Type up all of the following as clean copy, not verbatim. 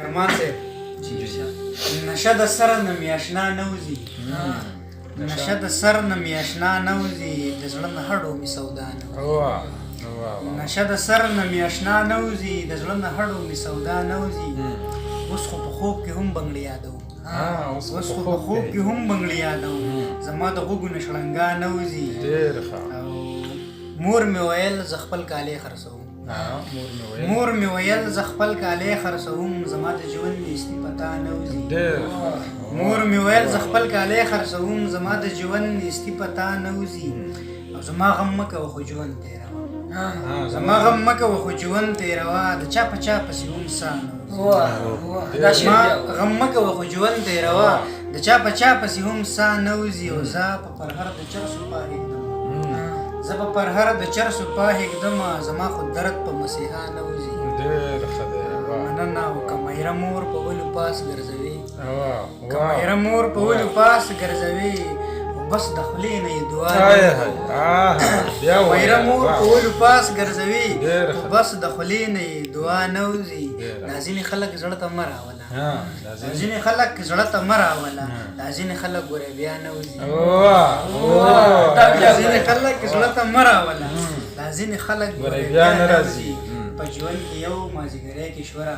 ارمان صاحب نشه د سر نه مې اشنا نه وځي نشه د سر نه مې اشنا نه وځي د زړه نه هډو مې سودا نه نشه د سر نه مې اشنا نه وځي د زړه نه هډو مې سودا نه وځي اوس خو په خوب کې هم بنګړي یادوم اوس خو په خوب کې هم بنګړي یادوم زما د غوږو نه شړنګا نه وځي مور مې ویل زه خپل کالی خرڅوم مور مې ویل زه خپل کالی خرڅوم زما د ژوند نیستي پتا نه وځي مور مې ویل زه خپل کالی خرڅوم زما د ژوند نیستي پتا نه وځي او زما غم مه کوه خو ژوند تېروه زما غم مه کوه خو ژوند تېروه د چا په چا پسې هم سا نه وځي زما غم مه کوه خو ژوند تېروه د چا په چا پسې هم سا نه وځي او زه په پرهر د چرسو پاهېږدم زه به پر هر د چرسو پاهېږدمه زما خو درد په مسیحا نه وځي مننه او که میره مور په ولو پاس ګرځوي که میره مور په ولو پاس ګرځوي بس د خولې نه یې دعا میره مور په ولو پاس ګرځوي بس د خولې نه یې دعا نه وځي دا ځینې خلک زړه ته مه راوله ځینې خلک زړه ته مه راوله دا ځینې خلک ګورې بیا نه وځي ځینې خلک زړه ته مه راوله دا ځینې خلک ګورې بیا نه راځي په ژوند کې یو مازدیګری کې شوره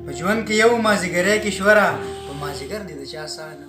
په ژوند کې یو مازدیګری کې شوره په مازدیګر دې د چا ساه نه